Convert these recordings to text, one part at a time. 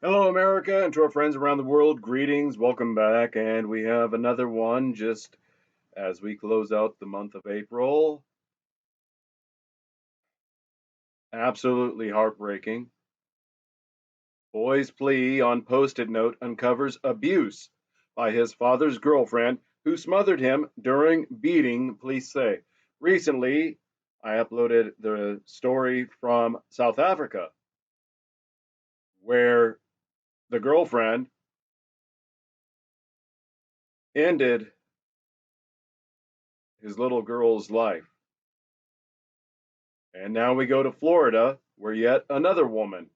Hello, America, and to our friends around the world, greetings. Welcome back. And we have another one just as we close out the month of April. Absolutely heartbreaking. Boy's plea on Post it note uncovers abuse by his father's girlfriend who smothered him during beating, police say. Recently, I uploaded the story from South Africa where the girlfriend ended his little girl's life. And now we go to Florida, where yet another woman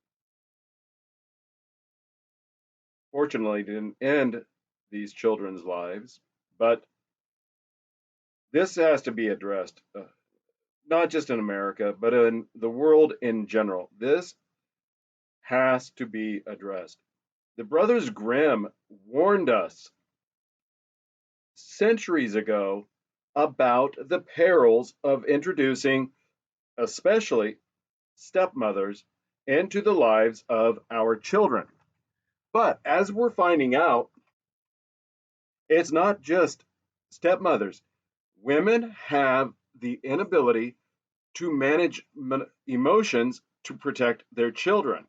fortunately didn't end these children's lives, but this has to be addressed, not just in America, but in the world in general. This has to be addressed. The Brothers Grimm warned us centuries ago about the perils of introducing, especially stepmothers, into the lives of our children. But as we're finding out, it's not just stepmothers. Women have the inability to manage emotions to protect their children.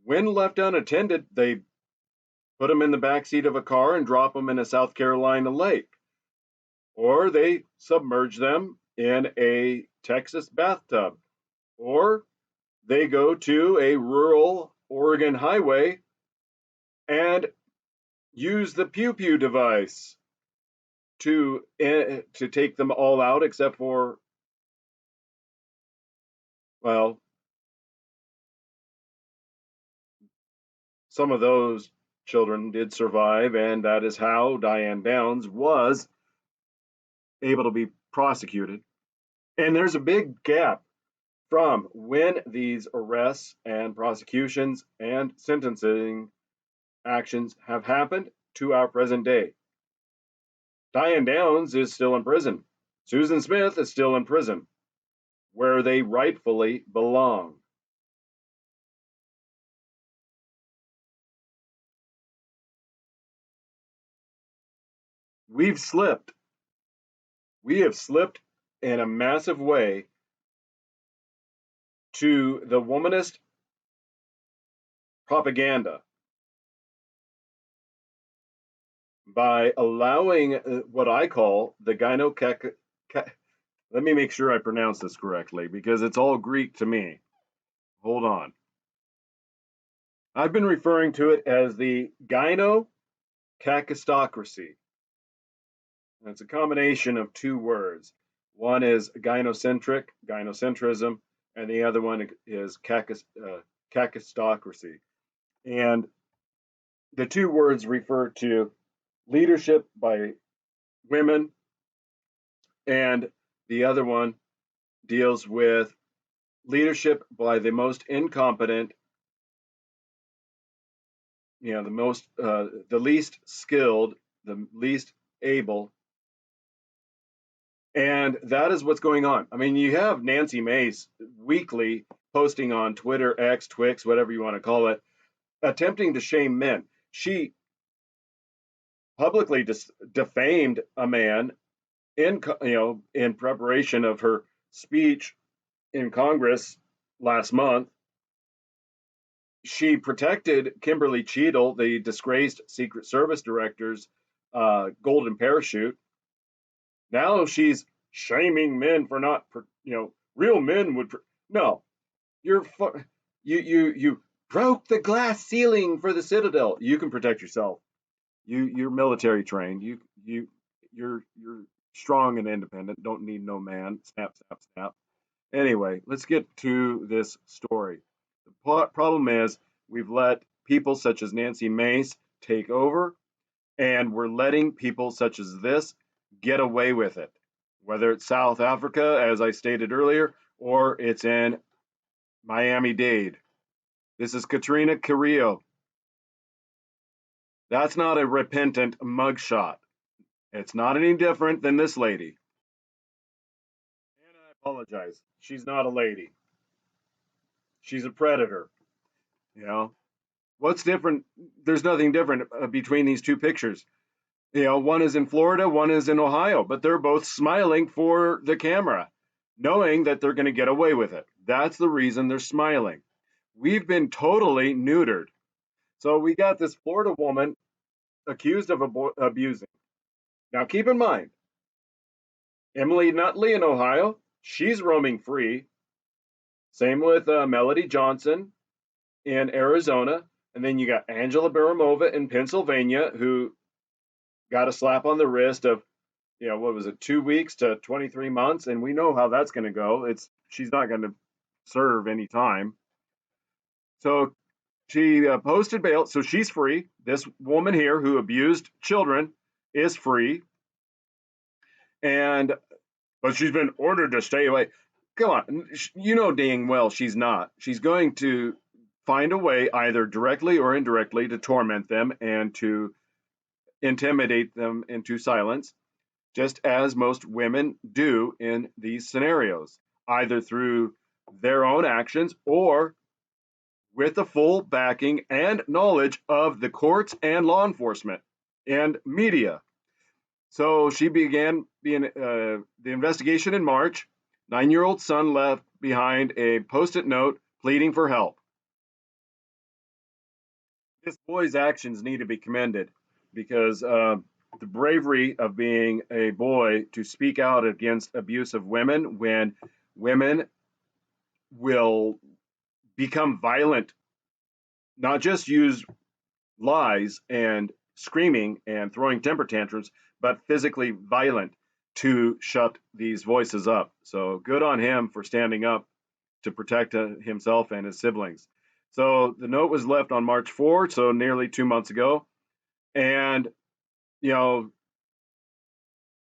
When left unattended, they put them in the back seat of a car and drop them in a South Carolina lake, or they submerge them in a Texas bathtub, or they go to a rural Oregon highway and use the pew pew device to take them all out, except for, well, some of those children did survive, and that is how Diane Downs was able to be prosecuted. And there's a big gap from when these arrests and prosecutions and sentencing actions have happened to our present day. Diane Downs is still in prison. Susan Smith is still in prison, where they rightfully belong. We've slipped. We have slipped in a massive way to the womanist propaganda by allowing what I call the let me make sure I pronounce this correctly because it's all Greek to me. Hold on. I've been referring to it as the gynocacistocracy. It's a combination of two words. One is gynocentric, gynocentrism, and the other one is cacistocracy. And the two words refer to leadership by women, and the other one deals with leadership by the most incompetent, the least skilled, the least able. And that is what's going on. I mean, you have Nancy Mace weekly posting on Twitter, X, Twix, whatever you want to call it, attempting to shame men. She publicly defamed a man in preparation of her speech in Congress last month. She protected Kimberly Cheadle, the disgraced Secret Service director's golden parachute. Now she's shaming men for not, real men would. No, you're you broke the glass ceiling for the Citadel. You can protect yourself. You're military trained. You're strong and independent. Don't need no man. Snap, snap, snap. Anyway, let's get to this story. The problem is we've let people such as Nancy Mace take over, and we're letting people such as this get away with it, whether it's South Africa, as I stated earlier, or it's in Miami-Dade. This is Katrina Carrillo. That's not a repentant mugshot. It's not any different than this lady. And I apologize. She's not a lady. She's a predator, you know. What's different? There's nothing different between these two pictures. One is in Florida, one is in Ohio, but they're both smiling for the camera, knowing that they're going to get away with it. That's the reason they're smiling. We've been totally neutered. So we got this Florida woman accused of abusing. Now, keep in mind, Emily Nutley in Ohio, she's roaming free. Same with Melody Johnson in Arizona. And then you got Angela Baramova in Pennsylvania, who got a slap on the wrist of, what was it, 2 weeks to 23 months. And we know how that's going to go. She's not going to serve any time. So she posted bail. So she's free. This woman here who abused children is free. But she's been ordered to stay away. Come on, dang well she's not. She's going to find a way, either directly or indirectly, to torment them and to intimidate them into silence, just as most women do in these scenarios, either through their own actions or with the full backing and knowledge of the courts and law enforcement and media. So she began the investigation in March. 9-year-old son left behind a post-it note pleading for help. This boy's actions need to be commended because the bravery of being a boy to speak out against abuse of women when women will become violent, not just use lies and screaming and throwing temper tantrums, but physically violent to shut these voices up. So good on him for standing up to protect himself and his siblings. So the note was left on March 4th, so nearly 2 months ago. And, they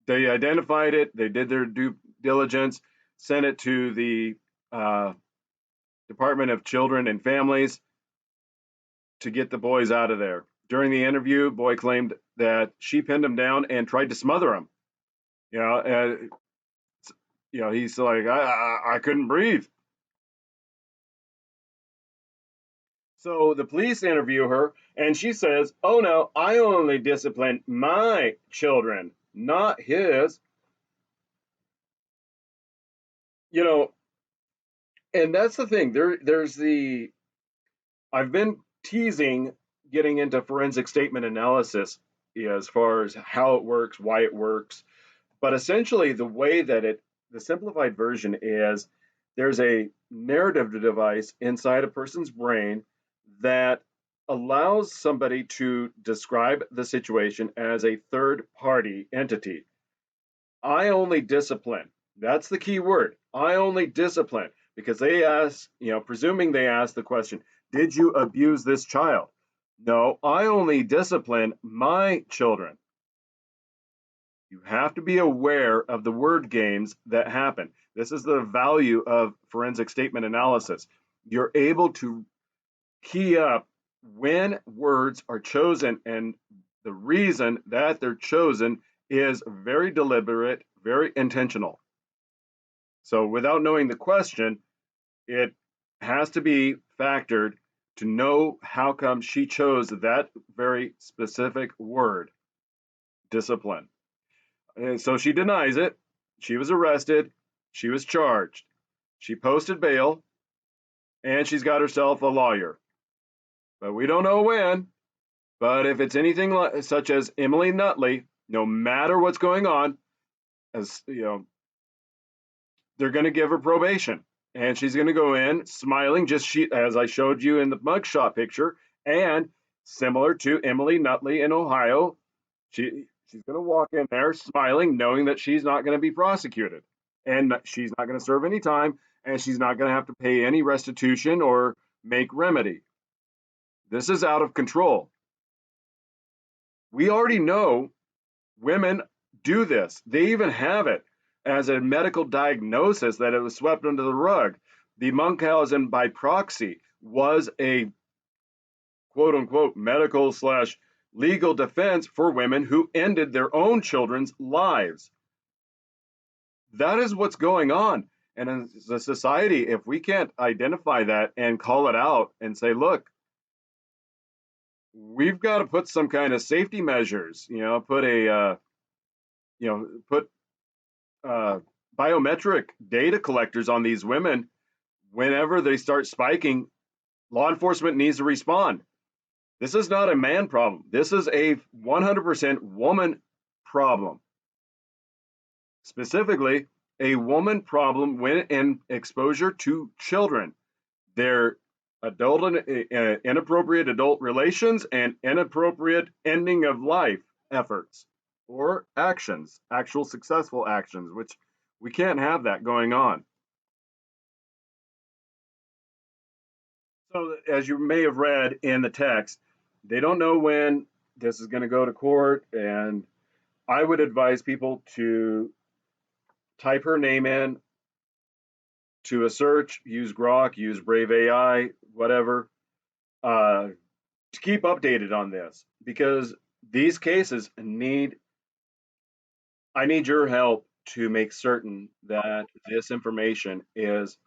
identified it, they did their due diligence, sent it to the Department of Children and Families to get the boys out of there. During the interview, boy claimed that she pinned him down and tried to smother him. He's like, I couldn't breathe. So the police interview her, and she says, "Oh no, I only discipline my children, not his." You know, and that's the thing. I've been teasing getting into forensic statement analysis as far as how it works, why it works. But essentially, the simplified version is there's a narrative device inside a person's brain that allows somebody to describe the situation as a third party entity. I only discipline. That's the key word. I only discipline because they ask, presuming they ask the question, did you abuse this child? No, I only discipline my children. You have to be aware of the word games that happen. This is the value of forensic statement analysis. You're able to key up when words are chosen, and the reason that they're chosen is very deliberate, very intentional. So without knowing the question, it has to be factored to know how come she chose that very specific word, discipline. And so she denies it. She was arrested. She was charged. She posted bail, and she's got herself a lawyer. But we don't know when. But if it's anything such as Emily Nutley, no matter what's going on, as they're going to give her probation, and she's going to go in smiling, as I showed you in the mugshot picture, and similar to Emily Nutley in Ohio, she's going to walk in there smiling, knowing that she's not going to be prosecuted, and she's not going to serve any time, and she's not going to have to pay any restitution or make remedy. This is out of control. We already know women do this. They even have it as a medical diagnosis that it was swept under the rug. The Munchausen by proxy was a quote unquote medical slash legal defense for women who ended their own children's lives. That is what's going on. And as a society, if we can't identify that and call it out and say, look, we've got to put some kind of safety measures. Put a put uh, biometric data collectors on these women. Whenever they start spiking, law enforcement needs to respond. This is not a man problem. This is a 100% woman problem. Specifically, a woman problem when in exposure to children, their adult and inappropriate adult relations and inappropriate ending of life efforts or actions, actual successful actions, which we can't have that going on. So, as you may have read in the text, they don't know when this is going to go to court, and I would advise people to type her name in to a search, use Grok, use Brave AI, whatever, to keep updated on this because these cases I need your help to make certain that this information is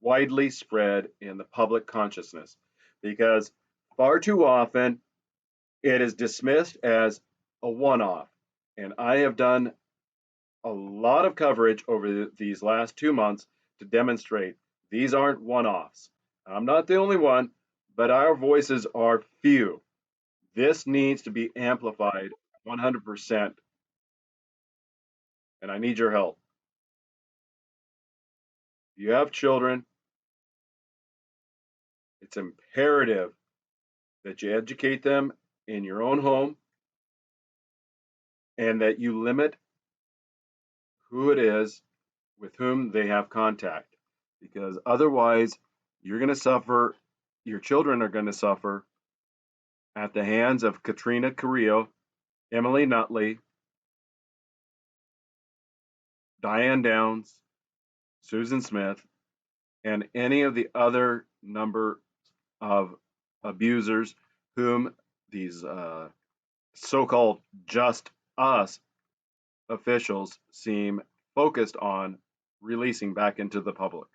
widely spread in the public consciousness because far too often it is dismissed as a one-off. And I have done a lot of coverage over these last 2 months to demonstrate these aren't one-offs. I'm not the only one, but our voices are few. This needs to be amplified 100%, and I need your help. If you have children, it's imperative that you educate them in your own home and that you limit who it is with whom they have contact because otherwise you're going to suffer, your children are going to suffer at the hands of Katrina Carrillo, Emily Nutley, Diane Downs, Susan Smith, and any of the other number of abusers whom these so-called just us officials seem focused on releasing back into the public.